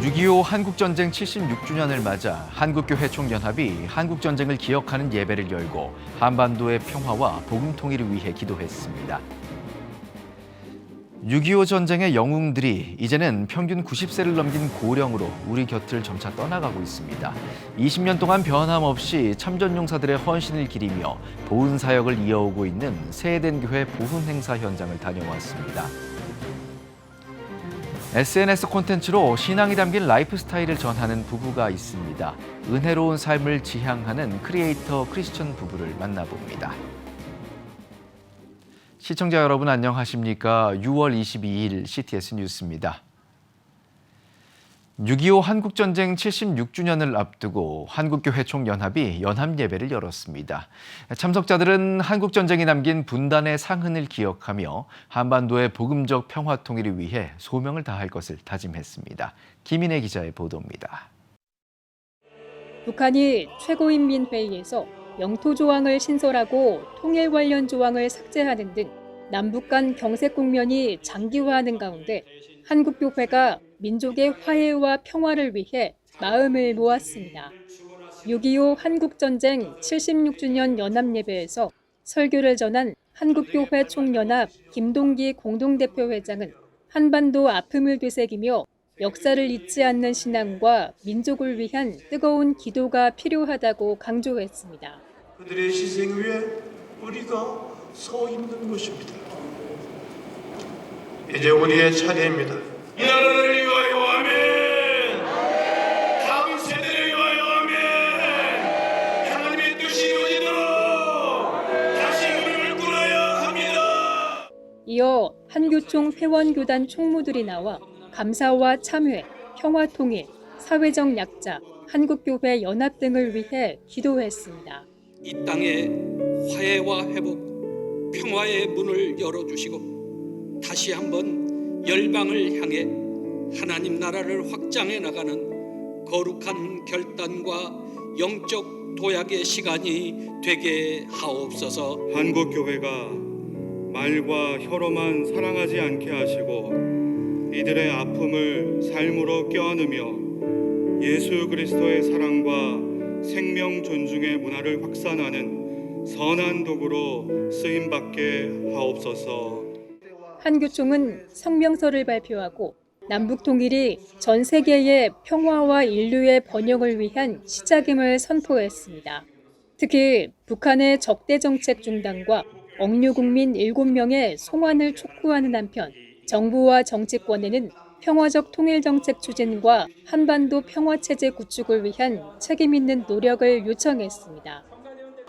6.25 한국전쟁 76주년을 맞아 한국교회 총연합이 한국전쟁을 기억하는 예배를 열고 한반도의 평화와 복음통일을 위해 기도했습니다. 6.25 전쟁의 영웅들이 이제는 평균 90세를 넘긴 고령으로 우리 곁을 점차 떠나가고 있습니다. 20년 동안 변함없이 참전용사들의 헌신을 기리며 보훈사역을 이어오고 있는 세해된 교회 보훈행사 현장을 다녀왔습니다. SNS 콘텐츠로 신앙이 담긴 라이프 스타일을 전하는 부부가 있습니다. 은혜로운 삶을 지향하는 크리에이터 크리스천 부부를 만나봅니다. 시청자 여러분 안녕하십니까? 6월 22일 CTS 뉴스입니다. 6.25 한국전쟁 76주년을 앞두고 한국교회 총연합이 연합예배를 열었습니다. 참석자들은 한국전쟁이 남긴 분단의 상흔을 기억하며 한반도의 복음적 평화통일을 위해 소명을 다할 것을 다짐했습니다. 김인혜 기자의 보도입니다. 북한이 최고인민회의에서 영토 조항을 신설하고 통일 관련 조항을 삭제하는 등 남북 간 경색 국면이 장기화하는 가운데 한국교회가 민족의 화해와 평화를 위해 마음을 모았습니다. 6.25 한국전쟁 76주년 연합예배에서 설교를 전한 한국교회 총연합 김동기 공동대표회장은 한반도 아픔을 되새기며 역사를 잊지 않는 신앙과 민족을 위한 뜨거운 기도가 필요하다고 강조했습니다. 그들의 희생 위에 우리가 서 있는 것입니다. 이제 우리의 차례입니다. 이 나라를 위하여 아멘. 다음 세대를 위하여 아멘. 하나님의 뜻이 이루어지도록 다시 무릎을 꿇어야 합니다. 이어 한교총 회원교단 총무들이 나와 감사와 참회, 평화통일, 사회적 약자, 한국교회 연합 등을 위해 기도했습니다. 이 땅의 화해와 회복, 평화의 문을 열어주시고 다시 한번 열방을 향해 하나님 나라를 확장해 나가는 거룩한 결단과 영적 도약의 시간이 되게 하옵소서. 한국교회가 말과 혀로만 사랑하지 않게 하시고 이들의 아픔을 삶으로 껴안으며 예수 그리스도의 사랑과 생명 존중의 문화를 확산하는 선한 도구로 쓰임받게 하옵소서. 한교총은 성명서를 발표하고 남북 통일이 전 세계의 평화와 인류의 번영을 위한 시작임을 선포했습니다. 특히 북한의 적대 정책 중단과 억류 국민 7명의 송환을 촉구하는 한편 정부와 정치권에는 평화적 통일 정책 추진과 한반도 평화체제 구축을 위한 책임 있는 노력을 요청했습니다.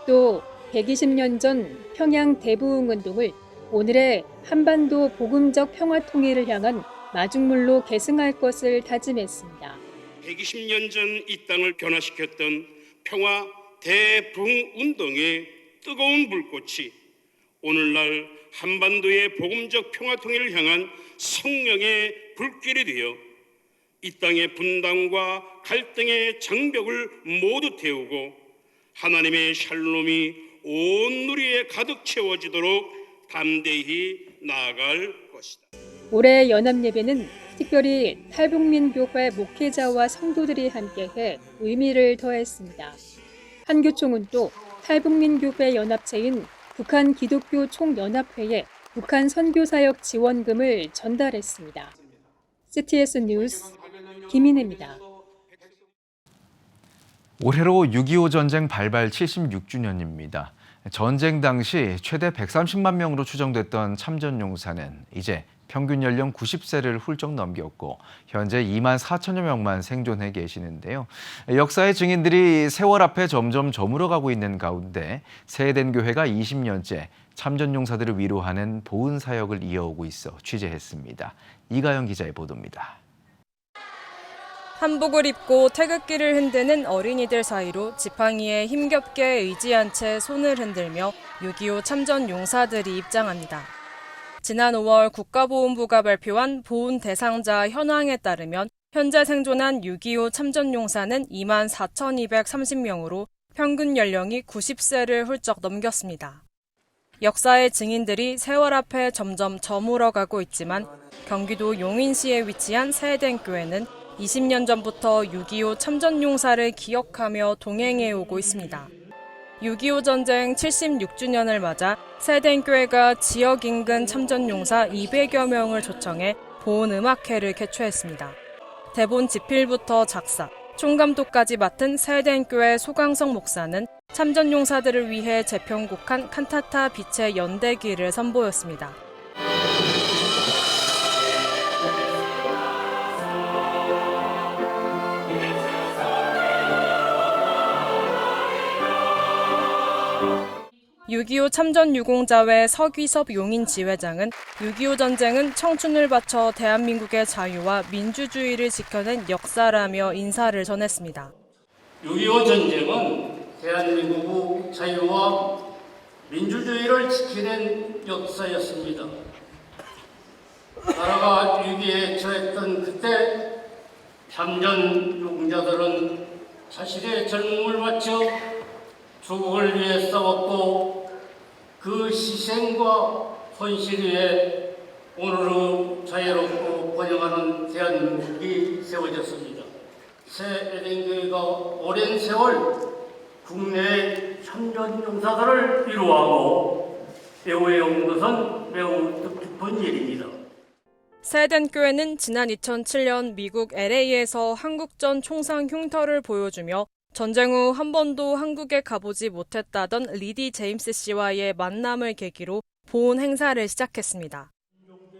또 120년 전 평양 대부흥운동을 오늘의 한반도 복음적 평화통일을 향한 마중물로 계승할 것을 다짐했습니다. 120년 전 이 땅을 변화시켰던 평화 대부흥운동의 뜨거운 불꽃이 오늘날 한반도의 복음적 평화통일을 향한 성령의 불길이 되어 이 땅의 분단과 갈등의 장벽을 모두 태우고 하나님의 샬롬이 온 누리에 가득 채워지도록 담대히 나아갈 것이다. 올해 연합예배는 특별히 탈북민교회 목회자와 성도들이 함께해 의미를 더했습니다. 한교총은 또 탈북민교회 연합체인 북한 기독교 총연합회에 북한 선교사역 지원금을 전달했습니다. CTS 뉴스 김인혜입니다. 올해로 6.25 전쟁 발발 76주년입니다. 전쟁 당시 최대 130만 명으로 추정됐던 참전용사는 이제 평균 연령 90세를 훌쩍 넘겼고 현재 2만 4천여 명만 생존해 계시는데요. 역사의 증인들이 세월 앞에 점점 저물어가고 있는 가운데 세해된 교회가 20년째 참전용사들을 위로하는 보훈 사역을 이어오고 있어 취재했습니다. 이가영 기자의 보도입니다. 한복을 입고 태극기를 흔드는 어린이들 사이로 지팡이에 힘겹게 의지한 채 손을 흔들며 6.25 참전 용사들이 입장합니다. 지난 5월 국가보훈부가 발표한 보훈 대상자 현황에 따르면 현재 생존한 6.25 참전 용사는 2만 4,230명으로 평균 연령이 90세를 훌쩍 넘겼습니다. 역사의 증인들이 세월 앞에 점점 저물어가고 있지만 경기도 용인시에 위치한 세해된 교회는 20년 전부터 6.25 참전용사를 기억하며 동행해오고 있습니다. 6.25 전쟁 76주년을 맞아 세덴교회가 지역 인근 참전용사 200여 명을 초청해 보온음악회를 개최했습니다. 대본 집필부터 작사, 총감독까지 맡은 세덴교회 소강성 목사는 참전용사들을 위해 재편곡한 칸타타 빛의 연대기를 선보였습니다. (6.25) 참전유공자회 서귀섭 용인지회장은 6.25 전쟁은 청춘을 바쳐 대한민국의 자유와 민주주의를 지켜낸 역사라며 인사를 전했습니다. 6.25 전쟁은 대한민국의 자유와 민주주의를 지켜낸 역사였습니다. 나라가 위기에 처했던 그때 참전 유공자들은 자신의 젊음을 바쳐 조국을 위해 싸웠고 그 희생과 헌신 위에 오늘의 자유롭고 번영하는 대한민국이 세워졌습니다. 새 에덴교회가 오랜 세월 국내의 참전 용사들을 위로하고 배우해온 것은 매우 뜻깊은 일입니다. 세덴교회는 지난 2007년 미국 LA에서 한국전 총상 흉터를 보여주며 전쟁 후 한 번도 한국에 가보지 못했다던 리디 제임스 씨와의 만남을 계기로 보온 행사를 시작했습니다.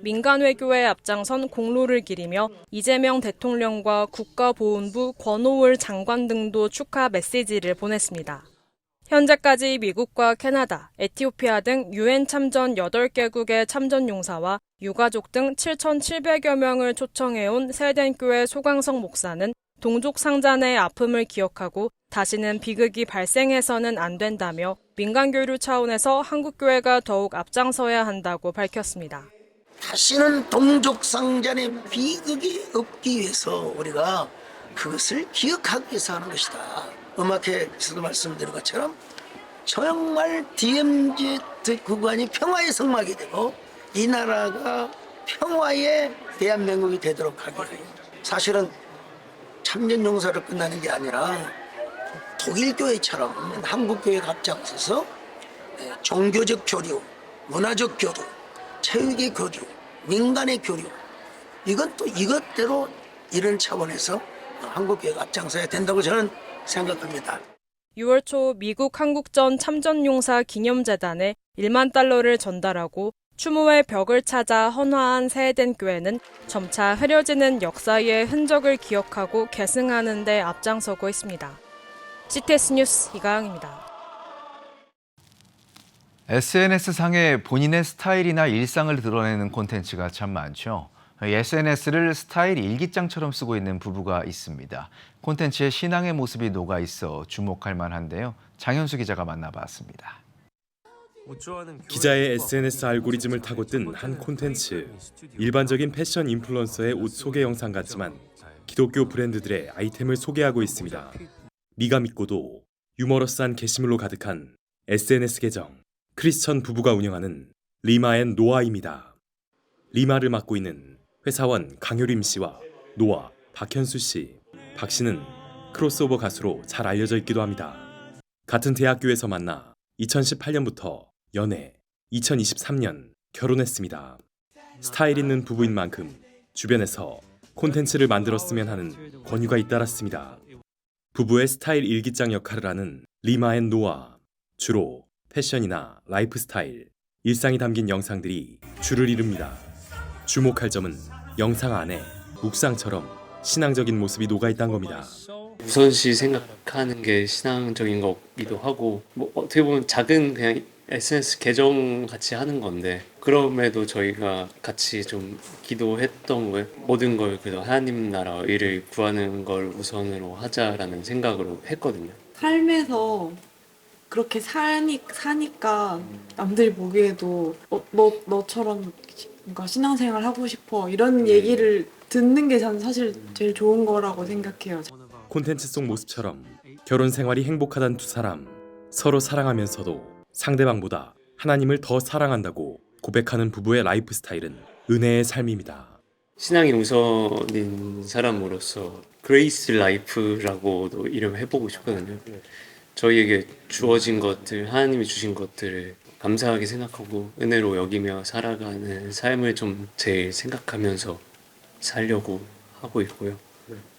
민간외교에 앞장선 공로를 기리며 이재명 대통령과 국가보훈부 권오을 장관 등도 축하 메시지를 보냈습니다. 현재까지 미국과 캐나다, 에티오피아 등 유엔 참전 8개국의 참전용사와 유가족 등 7,700여 명을 초청해온 세덴교회 소강성 목사는 동족 상잔의 아픔을 기억하고 다시는 비극이 발생해서는 안 된다며 민간교류 차원에서 한국교회가 더욱 앞장서야 한다고 밝혔습니다. 다시는 동족 상잔의 비극이 없기 위해서 우리가 그것을 기억하기 위해서 하는 것이다. 음악회에서도 말씀드린 것처럼 정말 DMZ 구간이 평화의 성막이 되고 이 나라가 평화의 대한민국이 되도록 하기 위해 사실은 참전용사로 끝나는 게 아니라 독일교회처럼 한국교회가 앞장서서 종교적 교류, 문화적 교류, 체육의 교류, 민간의 교류 이건 또 이것대로 이런 차원에서 한국교회가 앞장서야 된다고 저는 생각합니다. 6월 초 미국 한국전 참전용사 기념재단에 1만 달러를 전달하고 추모의 벽을 찾아 헌화한 세덴교회는 점차 흐려지는 역사의 흔적을 기억하고 계승하는 데 앞장서고 있습니다. CTS 뉴스 이가영입니다. SNS상에 본인의 스타일이나 일상을 드러내는 콘텐츠가 참 많죠. SNS를 스타일 일기장처럼 쓰고 있는 부부가 있습니다. 콘텐츠에 신앙의 모습이 녹아있어 주목할 만한데요. 장현수 기자가 만나봤습니다. 기자의 SNS 알고리즘을 타고 뜬 한 콘텐츠. 일반적인 패션 인플루언서의 옷 소개 영상 같지만 기독교 브랜드들의 아이템을 소개하고 있습니다. 미가 믿고도 유머러스한 게시물로 가득한 SNS 계정. 크리스천 부부가 운영하는 리마 앤 노아입니다. 리마를 맡고 있는 회사원 강효림 씨와 노아 박현수 씨. 박 씨는 크로스오버 가수로 잘 알려져 있기도 합니다. 같은 대학교에서 만나 2018년부터 연애, 2023년 결혼했습니다. 스타일 있는 부부인 만큼 주변에서 콘텐츠를 만들었으면 하는 권유가 잇따랐습니다. 부부의 스타일 일기장 역할을 하는 리마 앤 노아. 주로 패션이나 라이프 스타일, 일상이 담긴 영상들이 주를 이룹니다. 주목할 점은 영상 안에 묵상처럼 신앙적인 모습이 녹아있다는 겁니다. 우선시 생각하는 게 신앙적인 거기도 하고 어떻게 보면 작은 그냥 SNS 계정 같이 하는 건데 그럼에도 저희가 같이 좀 기도했던 거에 모든 걸 그래도 하나님 나라 일을 구하는 걸 우선으로 하자라는 생각으로 했거든요. 삶에서 그렇게 사니까 남들이 보기에도 너처럼 뭔가 신앙생활 하고 싶어 이런 얘기를 듣는 게 저는 사실 제일 좋은 거라고 생각해요. 콘텐츠 속 모습처럼 결혼 생활이 행복하단 두 사람. 서로 사랑하면서도 상대방보다 하나님을 더 사랑한다고 고백하는 부부의 라이프 스타일은 은혜의 삶입니다. 신앙이 우선인 사람으로서 그레이스 라이프라고도 이름 해보고 싶거든요. 저희에게 주어진 것들, 하나님이 주신 것들을 감사하게 생각하고 은혜로 여기며 살아가는 삶을 좀 제일 생각하면서 살려고 하고 있고요.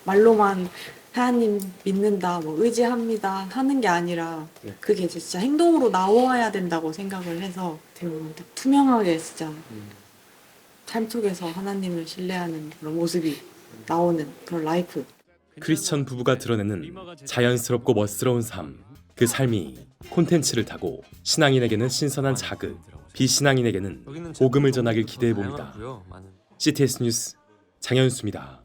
말로만 하나님 믿는다, 뭐 의지합니다 하는 게 아니라 그게 진짜 행동으로 나와야 된다고 생각을 해서 투명하게 진짜 삶 속에서 하나님을 신뢰하는 그런 모습이 나오는 그런 라이프. 크리스천 부부가 드러내는 자연스럽고 멋스러운 삶. 그 삶이 콘텐츠를 타고 신앙인에게는 신선한 자극, 비신앙인에게는 복음을 전하길 기대해봅니다. CTS 뉴스 장현수입니다.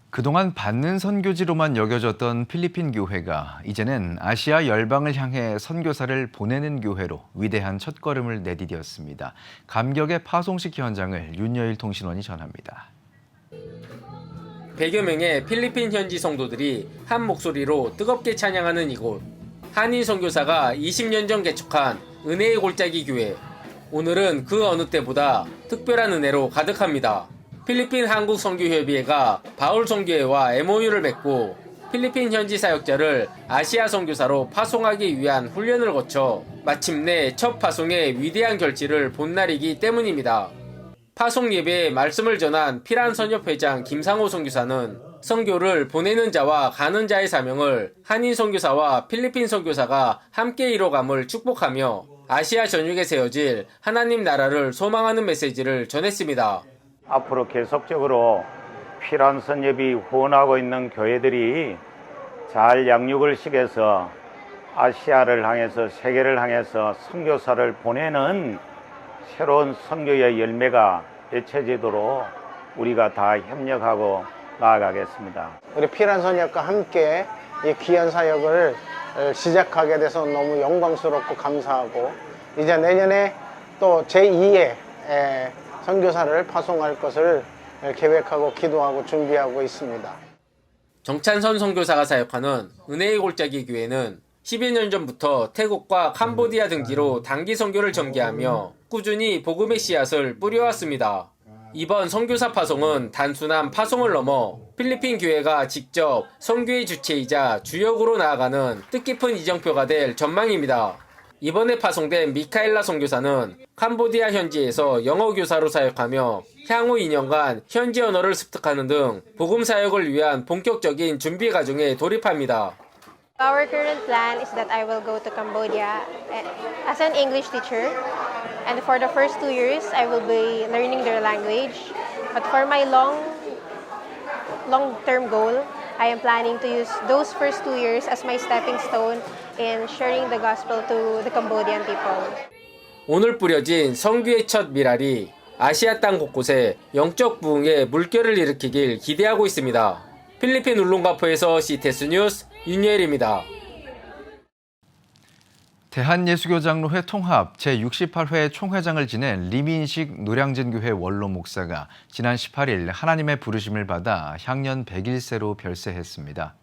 그동안 받는 선교지로만 여겨졌던 필리핀 교회가 이제는 아시아 열방을 향해 선교사를 보내는 교회로 위대한 첫걸음을 내디뎠습니다. 감격의 파송식 현장을 윤여일 통신원이 전합니다. 100여 명의 필리핀 현지 성도들이 한 목소리로 뜨겁게 찬양하는 이곳. 한인 선교사가 20년 전 개척한 은혜의 골짜기 교회. 오늘은 그 어느 때보다 특별한 은혜로 가득합니다. 필리핀 한국 선교협의회가 바울 선교회와 MOU를 맺고 필리핀 현지 사역자를 아시아 선교사로 파송하기 위한 훈련을 거쳐 마침내 첫 파송의 위대한 결실을 본 날이기 때문입니다. 파송 예배에 말씀을 전한 피란 선협회장 김상호 선교사는 선교를 보내는 자와 가는 자의 사명을 한인 선교사와 필리핀 선교사가 함께 이뤄감을 축복하며 아시아 전역에 세워질 하나님 나라를 소망하는 메시지를 전했습니다. 앞으로 계속적으로 피란 선협이 후원하고 있는 교회들이 잘 양육을 시켜서 아시아를 향해서 세계를 향해서 선교사를 보내는 새로운 선교의 열매가 맺혀지도록 우리가 다 협력하고 나아가겠습니다. 우리 피란 선협과 함께 이 귀한 사역을 시작하게 돼서 너무 영광스럽고 감사하고 이제 내년에 또 제2의 선교사를 파송할 것을 계획하고 기도하고 준비하고 있습니다. 정찬선 선교사가 사역하는 은혜의 골짜기 교회는 10여 년 전부터 태국과 캄보디아 등지로 단기 선교를 전개하며 꾸준히 복음의 씨앗을 뿌려왔습니다. 이번 선교사 파송은 단순한 파송을 넘어 필리핀 교회가 직접 선교의 주체이자 주역으로 나아가는 뜻깊은 이정표가 될 전망입니다. 이번에 파송된 미카엘라 선교사는 캄보디아 현지에서 영어 교사로 사역하며 향후 2년간 현지 언어를 습득하는 등 복음 사역을 위한 본격적인 준비 과정에 돌입합니다. Our current plan is that I will go to Cambodia as an English teacher, and for the first 2 years I will be learning their language. But for my long-term goal, I am planning to use those first 2 years as my stepping stone in sharing the gospel to the Cambodian people. 오늘 뿌려진 선교의 첫 미랄이 아시아 땅 곳곳에 영적 부흥의 물결을 일으키길 기대하고 있습니다. 필리핀 울릉바포에서 CTS 뉴스 윤여일입니다. 대한예수교장로회 통합 제68회 총회장을 지낸 리민식 노량진교회 원로 목사가 지난 18일 하나님의 부르심을 받아 향년 101세로 별세했습니다.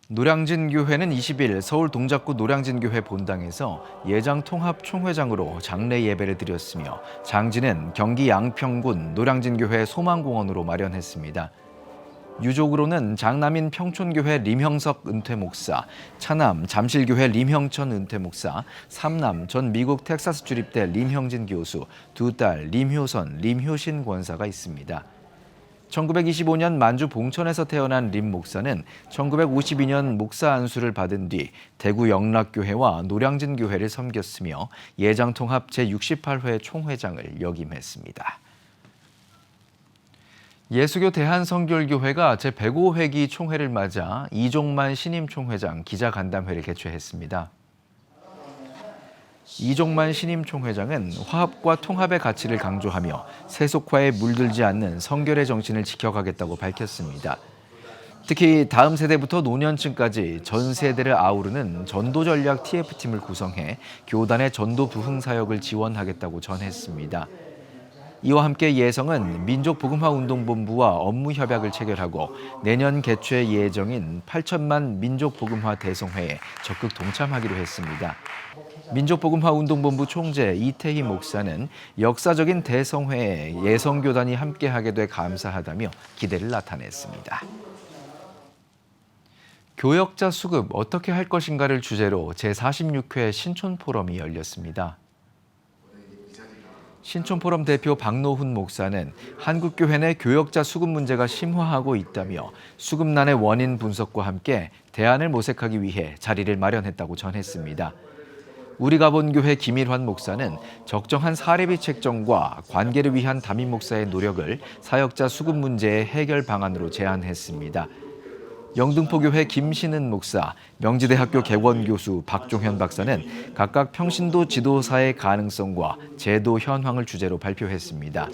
노량진교회는 20일 서울 동작구 노량진교회 본당에서 예장 통합 총회장으로 장례 예배를 드렸으며 장지는 경기 양평군 노량진교회 소망공원으로 마련했습니다. 유족으로는 장남인 평촌교회 림형석 은퇴목사, 차남 잠실교회 림형천 은퇴목사, 삼남 전 미국 텍사스 주립대 림형진 교수, 두 딸 림효선, 림효신 권사가 있습니다. 1925년 만주 봉천에서 태어난 림 목사는 1952년 목사 안수를 받은 뒤 대구 영락교회와 노량진교회를 섬겼으며 예장통합 제68회 총회장을 역임했습니다. 예수교 대한성결교회가 제105회기 총회를 맞아 이종만 신임 총회장 기자간담회를 개최했습니다. 이종만 신임 총회장은 화합과 통합의 가치를 강조하며 세속화에 물들지 않는 성결의 정신을 지켜가겠다고 밝혔습니다. 특히 다음 세대부터 노년층까지 전 세대를 아우르는 전도전략 TF팀을 구성해 교단의 전도 부흥 사역을 지원하겠다고 전했습니다. 이와 함께 예성은 민족복음화운동본부와 업무 협약을 체결하고 내년 개최 예정인 8천만 민족복음화 대성회에 적극 동참하기로 했습니다. 민족복음화운동본부 총재 이태희 목사는 역사적인 대성회에 예성교단이 함께하게 돼 감사하다며 기대를 나타냈습니다. 교역자 수급 어떻게 할 것인가를 주제로 제46회 신촌포럼이 열렸습니다. 신촌포럼 대표 박노훈 목사는 한국교회 내 교역자 수급 문제가 심화하고 있다며 수급난의 원인 분석과 함께 대안을 모색하기 위해 자리를 마련했다고 전했습니다. 우리가본교회 김일환 목사는 적정한 사례비 책정과 관계를 위한 담임 목사의 노력을 사역자 수급 문제의 해결 방안으로 제안했습니다. 영등포교회 김신은 목사, 명지대학교 개원교수 박종현 박사는 각각 평신도 지도사의 가능성과 제도 현황을 주제로 발표했습니다.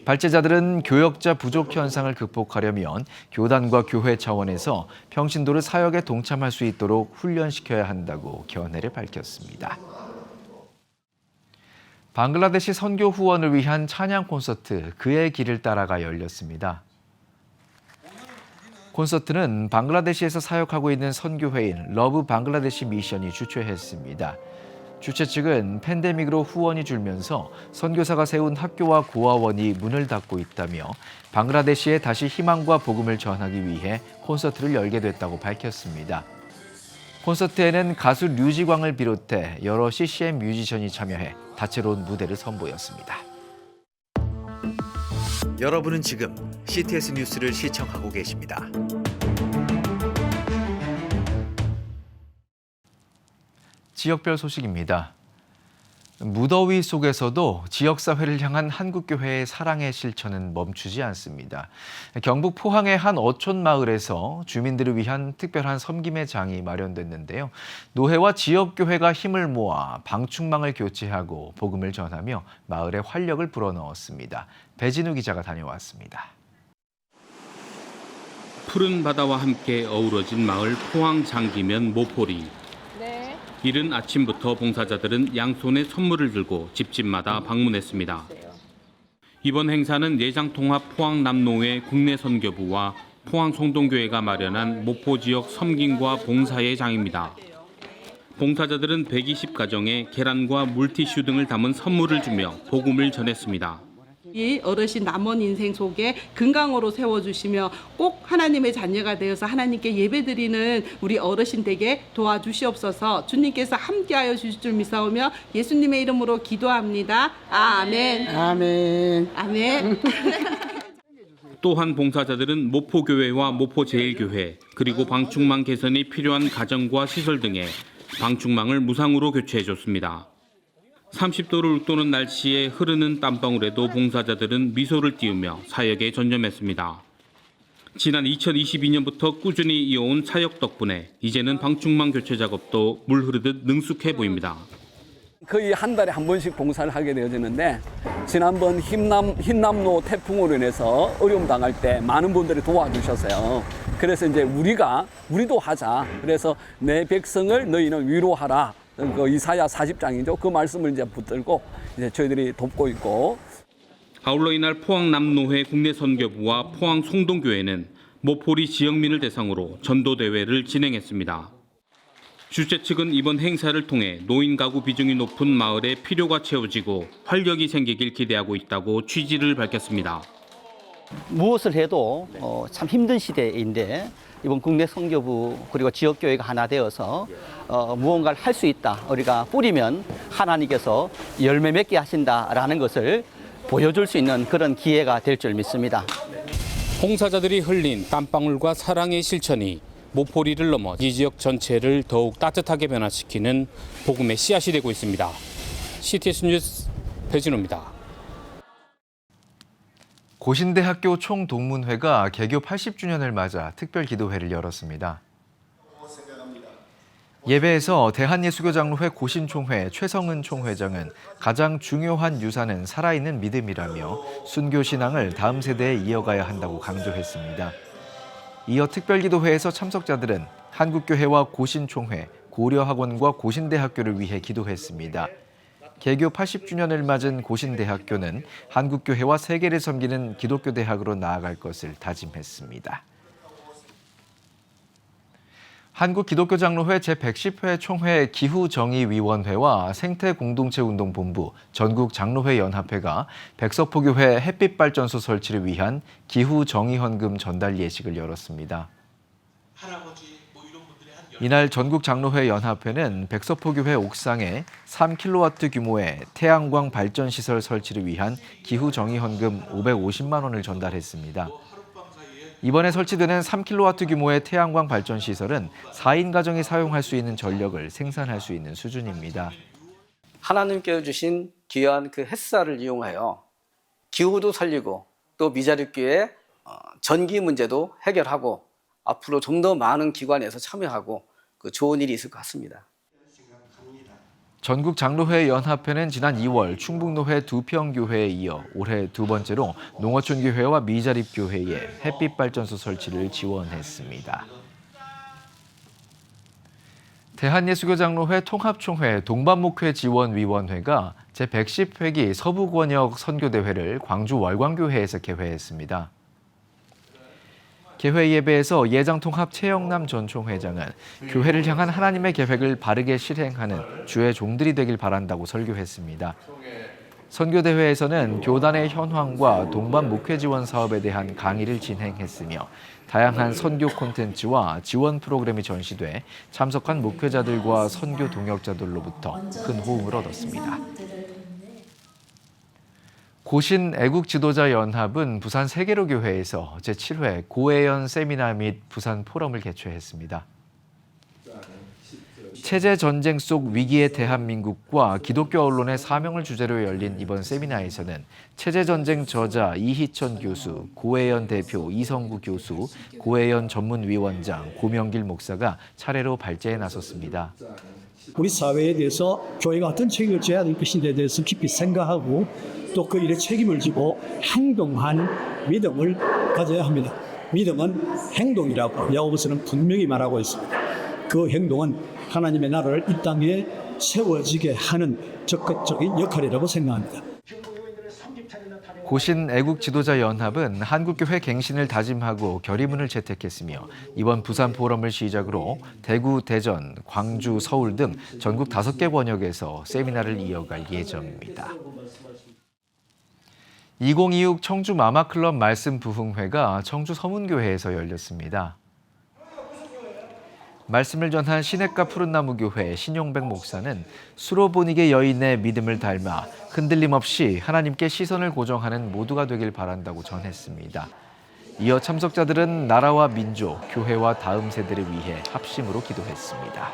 발제자들은 교역자 부족 현상을 극복하려면 교단과 교회 차원에서 평신도를 사역에 동참할 수 있도록 훈련시켜야 한다고 견해를 밝혔습니다. 방글라데시 선교 후원을 위한 찬양 콘서트 그의 길을 따라가 열렸습니다. 콘서트는 방글라데시에서 사역하고 있는 선교회인 러브 방글라데시 미션이 주최했습니다. 주최 측은 팬데믹으로 후원이 줄면서 선교사가 세운 학교와 고아원이 문을 닫고 있다며 방글라데시에 다시 희망과 복음을 전하기 위해 콘서트를 열게 됐다고 밝혔습니다. 콘서트에는 가수 류지광을 비롯해 여러 CCM 뮤지션이 참여해 다채로운 무대를 선보였습니다. 여러분은 지금 CTS 뉴스를 시청하고 계십니다. 지역별 소식입니다. 무더위 속에서도 지역사회를 향한 한국교회의 사랑의 실천은 멈추지 않습니다. 경북 포항의 한 어촌 마을에서 주민들을 위한 특별한 섬김의 장이 마련됐는데요. 노회와 지역교회가 힘을 모아 방충망을 교체하고 복음을 전하며 마을에 활력을 불어넣었습니다. 배진우 기자가 다녀왔습니다. 푸른 바다와 함께 어우러진 마을 포항 장기면 모포리. 이른 아침부터 봉사자들은 양손에 선물을 들고 집집마다 방문했습니다. 이번 행사는 예장통합 포항남노회 국내선교부와 포항송동교회가 마련한 모포 지역 섬김과 봉사의 장입니다. 봉사자들은 120가정에 계란과 물티슈 등을 담은 선물을 주며 복음을 전했습니다. 이 어르신 남은 인생 속에 건강으로 세워주시며 꼭 하나님의 자녀가 되어서 하나님께 예배드리는 우리 어르신 되게 도와주시옵소서. 주님께서 함께하여 주실 줄 믿사오며 예수님의 이름으로 기도합니다. 아멘. 아멘. 아멘. 또한 봉사자들은 모포교회와 모포제일교회 그리고 방충망 개선이 필요한 가정과 시설 등에 방충망을 무상으로 교체해줬습니다. 30도를 웃도는 날씨에 흐르는 땀방울에도 봉사자들은 미소를 띄우며 사역에 전념했습니다. 지난 2022년부터 꾸준히 이어온 사역 덕분에 이제는 방충망 교체 작업도 물 흐르듯 능숙해 보입니다. 거의 한 달에 한 번씩 봉사를 하게 되어지는데 지난번 흰남노 태풍으로 인해서 어려움 당할 때 많은 분들이 도와주셨어요. 그래서 이제 우리도 하자. 그래서 내 백성을 너희는 위로하라. 그 이사야 40장이죠. 그 말씀을 이제 붙들고 이제 저희들이 돕고 있고. 아울러 이날 포항남노회 국내선교부와 포항송동교회는 모포리 지역민을 대상으로 전도대회를 진행했습니다. 주최 측은 이번 행사를 통해 노인 가구 비중이 높은 마을에 필요가 채워지고 활력이 생기길 기대하고 있다고 취지를 밝혔습니다. 무엇을 해도 참 힘든 시대인데 이번 국내 선교부 그리고 지역교회가 하나 되어서 무언가를 할 수 있다. 우리가 뿌리면 하나님께서 열매 맺게 하신다라는 것을 보여줄 수 있는 그런 기회가 될 줄 믿습니다. 봉사자들이 흘린 땀방울과 사랑의 실천이 모포리를 넘어 이 지역 전체를 더욱 따뜻하게 변화시키는 복음의 씨앗이 되고 있습니다. CTS 뉴스 배진호입니다. 고신대학교 총동문회가 개교 80주년을 맞아 특별기도회를 열었습니다. 예배에서 대한예수교장로회 고신총회 최성은 총회장은 가장 중요한 유산은 살아있는 믿음이라며 순교신앙을 다음 세대에 이어가야 한다고 강조했습니다. 이어 특별기도회에서 참석자들은 한국교회와 고신총회, 고려학원과 고신대학교를 위해 기도했습니다. 개교 80주년을 맞은 고신대학교는 한국교회와 세계를 섬기는 기독교 대학으로 나아갈 것을 다짐했습니다. 한국기독교장로회 제110회 총회 기후정의위원회와 생태공동체운동본부, 전국장로회연합회가 백서포교회 햇빛발전소 설치를 위한 기후정의헌금 전달 예식을 열었습니다. 이날 전국장로회연합회는 백서포교회 옥상에 3kW 규모의 태양광 발전시설 설치를 위한 기후정의헌금 550만 원을 전달했습니다. 이번에 설치되는 3kW 규모의 태양광 발전시설은 4인 가정이 사용할 수 있는 전력을 생산할 수 있는 수준입니다. 하나님께서 주신 귀한 그 햇살을 이용하여 기후도 살리고 또 미자립교의 전기 문제도 해결하고 앞으로 좀 더 많은 기관에서 참여하고 그 좋은 일이 있을 것 같습니다. 전국장로회연합회는 지난 2월 충북노회 두평교회에 이어 올해 두 번째로 농어촌교회와 미자립교회에 햇빛발전소 설치를 지원했습니다. 대한예수교장로회 통합총회 동반목회 지원위원회가 제110회기 서부권역 선교대회를 광주 월광교회에서 개회했습니다. 개회 예배에서 예장통합 최영남 전 총회장은 교회를 향한 하나님의 계획을 바르게 실행하는 주의 종들이 되길 바란다고 설교했습니다. 선교대회에서는 교단의 현황과 동반 목회 지원 사업에 대한 강의를 진행했으며 다양한 선교 콘텐츠와 지원 프로그램이 전시돼 참석한 목회자들과 선교 동역자들로부터 큰 호응을 얻었습니다. 고신 애국지도자연합은 부산 세계로교회에서 제7회 고해연 세미나 및 부산 포럼을 개최했습니다. 체제 전쟁 속 위기의 대한민국과 기독교 언론의 사명을 주제로 열린 이번 세미나에서는 체제 전쟁 저자 이희천 교수, 고해연 대표 이성구 교수, 고해연 전문위원장 고명길 목사가 차례로 발제에 나섰습니다. 우리 사회에 대해서 교회가 어떤 책임을 져야 될 것인지에 대해서 깊이 생각하고 또 그 일에 책임을 지고 행동한 믿음을 가져야 합니다. 믿음은 행동이라고 야고보서는 분명히 말하고 있습니다. 그 행동은 하나님의 나라를 이 땅에 세워지게 하는 적극적인 역할이라고 생각합니다. 고신 애국지도자연합은 한국교회 갱신을 다짐하고 결의문을 채택했으며 이번 부산 포럼을 시작으로 대구, 대전, 광주, 서울 등 전국 5개 권역에서 세미나를 이어갈 예정입니다. 2026 청주 마마클럽 말씀 부흥회가 청주 서문교회에서 열렸습니다. 말씀을 전한 시냇가 푸른나무교회 신용백 목사는 수로보니게 여인의 믿음을 닮아 흔들림 없이 하나님께 시선을 고정하는 모두가 되길 바란다고 전했습니다. 이어 참석자들은 나라와 민족, 교회와 다음 세대를 위해 합심으로 기도했습니다.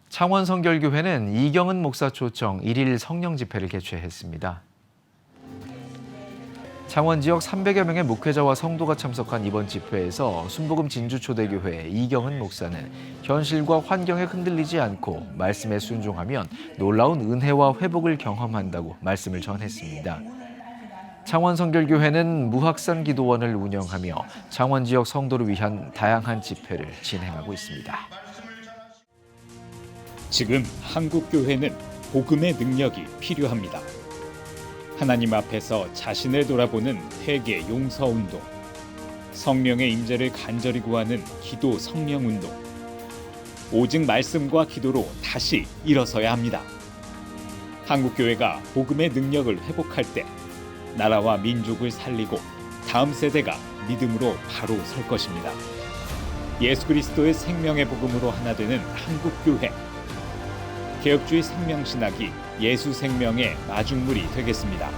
창원성결교회는 이경은 목사 초청 1일 성령 집회를 개최했습니다. 창원 지역 300여 명의 목회자와 성도가 참석한 이번 집회에서 순복음 진주초대교회 이경은 목사는 현실과 환경에 흔들리지 않고 말씀에 순종하면 놀라운 은혜와 회복을 경험한다고 말씀을 전했습니다. 창원성결교회는 무학산 기도원을 운영하며 창원 지역 성도를 위한 다양한 집회를 진행하고 있습니다. 지금 한국교회는 복음의 능력이 필요합니다. 하나님 앞에서 자신을 돌아보는 회개 용서 운동, 성령의 임재를 간절히 구하는 기도 성령 운동, 오직 말씀과 기도로 다시 일어서야 합니다. 한국교회가 복음의 능력을 회복할 때 나라와 민족을 살리고 다음 세대가 믿음으로 바로 설 것입니다. 예수 그리스도의 생명의 복음으로 하나 되는 한국교회. 개혁주의 생명신학이 예수 생명의 마중물이 되겠습니다.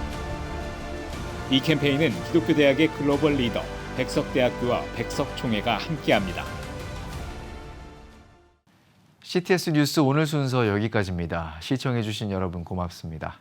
이 캠페인은 기독교대학의 글로벌 리더 백석대학교와 백석총회가 함께합니다. CTS 뉴스 오늘 순서 여기까지입니다. 시청해주신 여러분 고맙습니다.